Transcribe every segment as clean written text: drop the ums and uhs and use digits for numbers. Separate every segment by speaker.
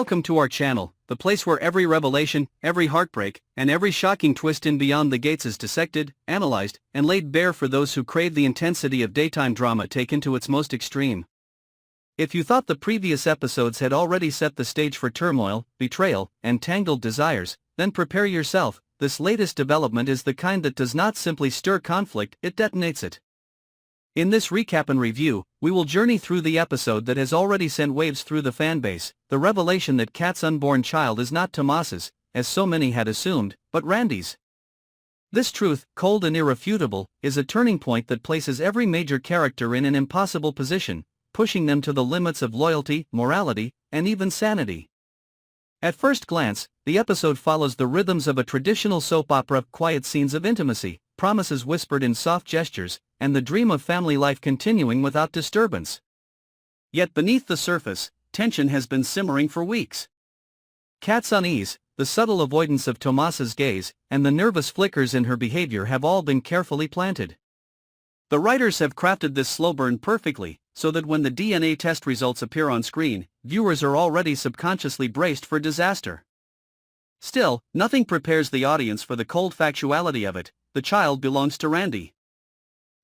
Speaker 1: Welcome to our channel, the place where every revelation, every heartbreak, and every shocking twist in Beyond the Gates is dissected, analyzed, and laid bare for those who crave the intensity of daytime drama taken to its most extreme. If you thought the previous episodes had already set the stage for turmoil, betrayal, and tangled desires, then prepare yourself. This latest development is the kind that does not simply stir conflict, it detonates it. In this recap and review, we will journey through the episode that has already sent waves through the fanbase, the revelation that Kat's unborn child is not Tomas's, as so many had assumed, but Randy's. This truth, cold and irrefutable, is a turning point that places every major character in an impossible position, pushing them to the limits of loyalty, morality, and even sanity. At first glance, the episode follows the rhythms of a traditional soap opera: quiet scenes of intimacy, promises whispered in soft gestures, and the dream of family life continuing without disturbance. Yet beneath the surface, tension has been simmering for weeks. Kat's unease, the subtle avoidance of Tomas's gaze, and the nervous flickers in her behavior have all been carefully planted. The writers have crafted this slow burn perfectly, so that when the DNA test results appear on screen, viewers are already subconsciously braced for disaster. Still, nothing prepares the audience for the cold factuality of it: the child belongs to Randy.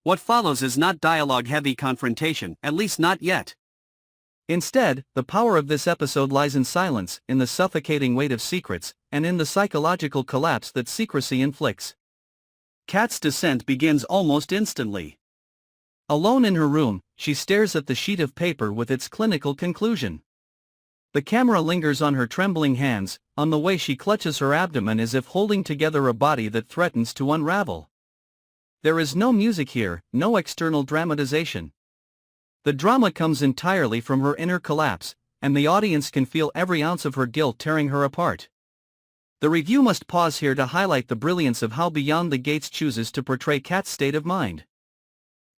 Speaker 1: What follows is not dialogue-heavy confrontation, at least not yet. Instead, the power of this episode lies in silence, in the suffocating weight of secrets, and in the psychological collapse that secrecy inflicts. Kat's descent begins almost instantly. Alone in her room, she stares at the sheet of paper with its clinical conclusion. The camera lingers on her trembling hands, on the way she clutches her abdomen as if holding together a body that threatens to unravel. There is no music here, no external dramatization. The drama comes entirely from her inner collapse, and the audience can feel every ounce of her guilt tearing her apart. The review must pause here to highlight the brilliance of how Beyond the Gates chooses to portray Kat's state of mind.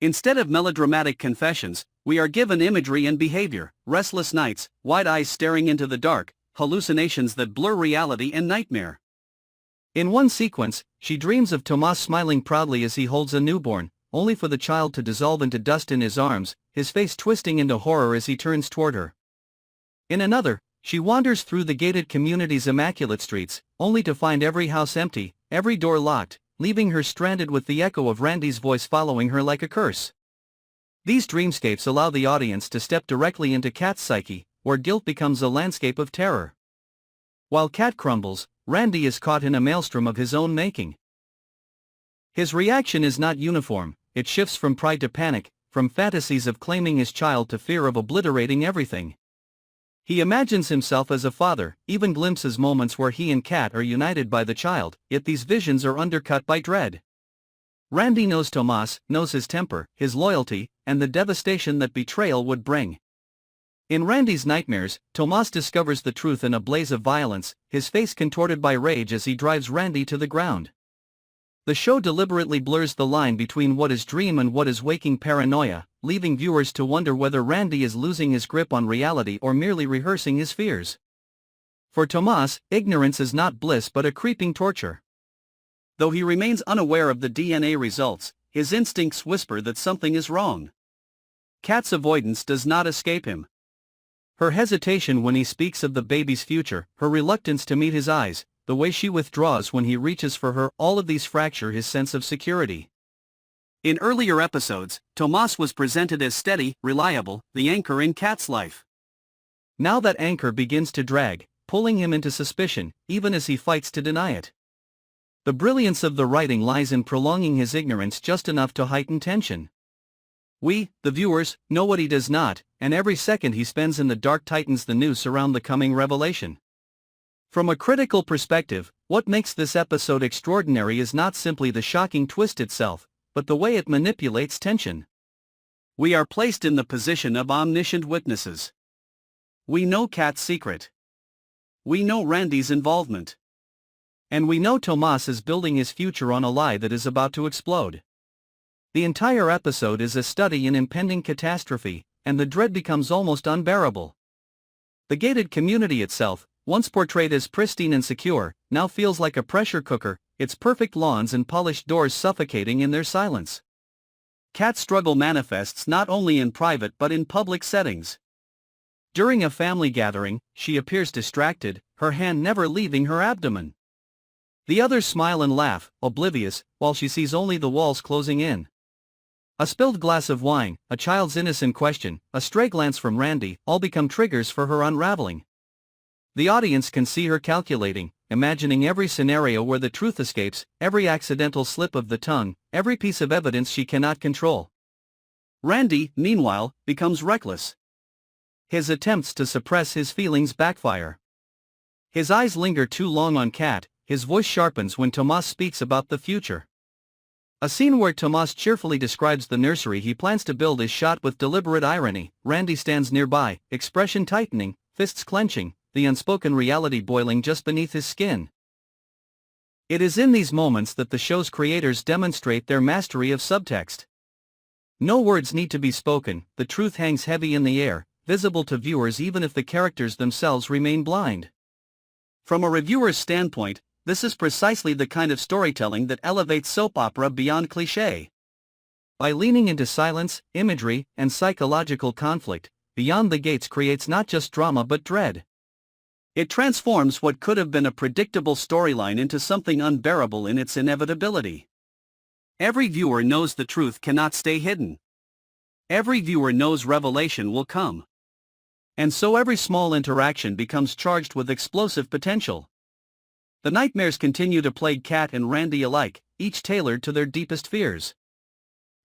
Speaker 1: Instead of melodramatic confessions, we are given imagery and behavior: restless nights, wide eyes staring into the dark, hallucinations that blur reality and nightmare. In one sequence, she dreams of Tomas smiling proudly as he holds a newborn, only for the child to dissolve into dust in his arms, his face twisting into horror as he turns toward her. In another, she wanders through the gated community's immaculate streets, only to find every house empty, every door locked, leaving her stranded with the echo of Randy's voice following her like a curse. These dreamscapes allow the audience to step directly into Kat's psyche, where guilt becomes a landscape of terror. While Kat crumbles, Randy is caught in a maelstrom of his own making. His reaction is not uniform, it shifts from pride to panic, from fantasies of claiming his child to fear of obliterating everything. He imagines himself as a father, even glimpses moments where he and Kat are united by the child, yet these visions are undercut by dread. Randy knows Tomas, knows his temper, his loyalty, and the devastation that betrayal would bring. In Randy's nightmares, Tomas discovers the truth in a blaze of violence, his face contorted by rage as he drives Randy to the ground. The show deliberately blurs the line between what is dream and what is waking paranoia, leaving viewers to wonder whether Randy is losing his grip on reality or merely rehearsing his fears. For Tomas, ignorance is not bliss but a creeping torture. Though he remains unaware of the DNA results, his instincts whisper that something is wrong. Kat's avoidance does not escape him. Her hesitation when he speaks of the baby's future, her reluctance to meet his eyes, the way she withdraws when he reaches for her, all of these fracture his sense of security. In earlier episodes, Tomas was presented as steady, reliable, the anchor in Kat's life. Now that anchor begins to drag, pulling him into suspicion, even as he fights to deny it. The brilliance of the writing lies in prolonging his ignorance just enough to heighten tension. We, the viewers, know what he does not, and every second he spends in the dark tightens the noose around the coming revelation. From a critical perspective, what makes this episode extraordinary is not simply the shocking twist itself, but the way it manipulates tension. We are placed in the position of omniscient witnesses. We know Kat's secret. We know Randy's involvement. And we know Tomas is building his future on a lie that is about to explode. The entire episode is a study in impending catastrophe, and the dread becomes almost unbearable. The gated community itself, once portrayed as pristine and secure, now feels like a pressure cooker, its perfect lawns and polished doors suffocating in their silence. Kat's struggle manifests not only in private but in public settings. During a family gathering, she appears distracted, her hand never leaving her abdomen. The others smile and laugh, oblivious, while she sees only the walls closing in. A spilled glass of wine, a child's innocent question, a stray glance from Randy, all become triggers for her unraveling. The audience can see her calculating, imagining every scenario where the truth escapes, every accidental slip of the tongue, every piece of evidence she cannot control. Randy, meanwhile, becomes reckless. His attempts to suppress his feelings backfire. His eyes linger too long on Kat, his voice sharpens when Tomas speaks about the future. A scene where Tomas cheerfully describes the nursery he plans to build is shot with deliberate irony. Randy stands nearby, expression tightening, fists clenching, the unspoken reality boiling just beneath his skin. It is in these moments that the show's creators demonstrate their mastery of subtext. No words need to be spoken, the truth hangs heavy in the air, visible to viewers even if the characters themselves remain blind. From a reviewer's standpoint, this is precisely the kind of storytelling that elevates soap opera beyond cliché. By leaning into silence, imagery, and psychological conflict, Beyond the Gates creates not just drama but dread. It transforms what could have been a predictable storyline into something unbearable in its inevitability. Every viewer knows the truth cannot stay hidden. Every viewer knows revelation will come. And so every small interaction becomes charged with explosive potential. The nightmares continue to plague Kat and Randy alike, each tailored to their deepest fears.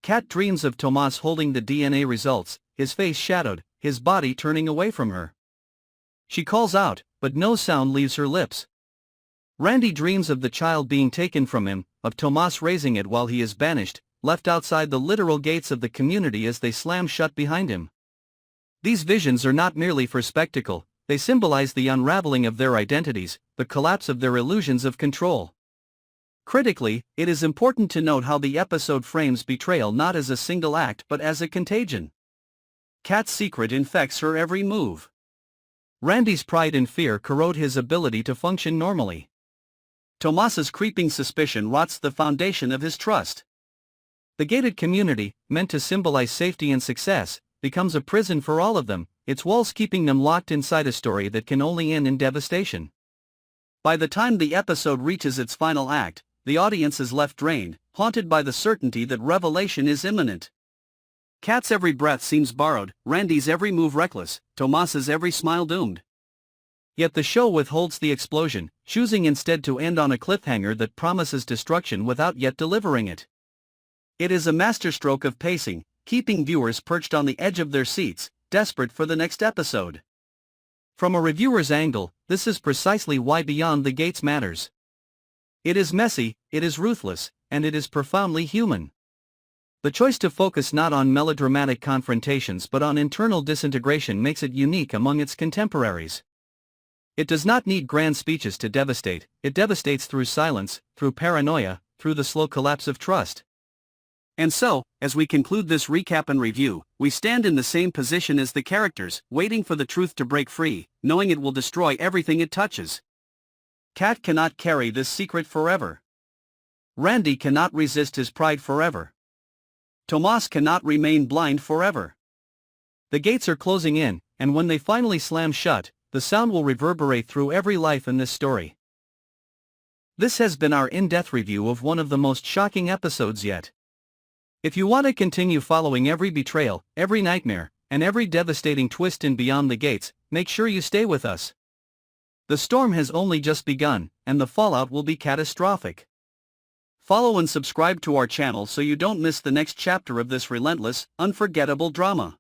Speaker 1: Kat dreams of Tomas holding the DNA results, his face shadowed, his body turning away from her. She calls out, but no sound leaves her lips. Randy dreams of the child being taken from him, of Tomas raising it while he is banished, left outside the literal gates of the community as they slam shut behind him. These visions are not merely for spectacle, they symbolize the unraveling of their identities, the collapse of their illusions of control. Critically, it is important to note how the episode frames betrayal not as a single act but as a contagion. Kat's secret infects her every move. Randy's pride and fear corrode his ability to function normally. Tomas's creeping suspicion rots the foundation of his trust. The gated community, meant to symbolize safety and success, becomes a prison for all of them, its walls keeping them locked inside a story that can only end in devastation. By the time the episode reaches its final act, the audience is left drained, haunted by the certainty that revelation is imminent. Kat's every breath seems borrowed, Randy's every move reckless, Tomas's every smile doomed. Yet the show withholds the explosion, choosing instead to end on a cliffhanger that promises destruction without yet delivering it. It is a masterstroke of pacing, keeping viewers perched on the edge of their seats, desperate for the next episode. From a reviewer's angle, this is precisely why Beyond the Gates matters. It is messy, it is ruthless, and it is profoundly human. The choice to focus not on melodramatic confrontations but on internal disintegration makes it unique among its contemporaries. It does not need grand speeches to devastate, it devastates through silence, through paranoia, through the slow collapse of trust. And so, as we conclude this recap and review, we stand in the same position as the characters, waiting for the truth to break free, knowing it will destroy everything it touches. Kat cannot carry this secret forever. Randy cannot resist his pride forever. Tomas cannot remain blind forever. The gates are closing in, and when they finally slam shut, the sound will reverberate through every life in this story. This has been our in-depth review of one of the most shocking episodes yet. If you want to continue following every betrayal, every nightmare, and every devastating twist in Beyond the Gates, make sure you stay with us. The storm has only just begun, and the fallout will be catastrophic. Follow and subscribe to our channel so you don't miss the next chapter of this relentless, unforgettable drama.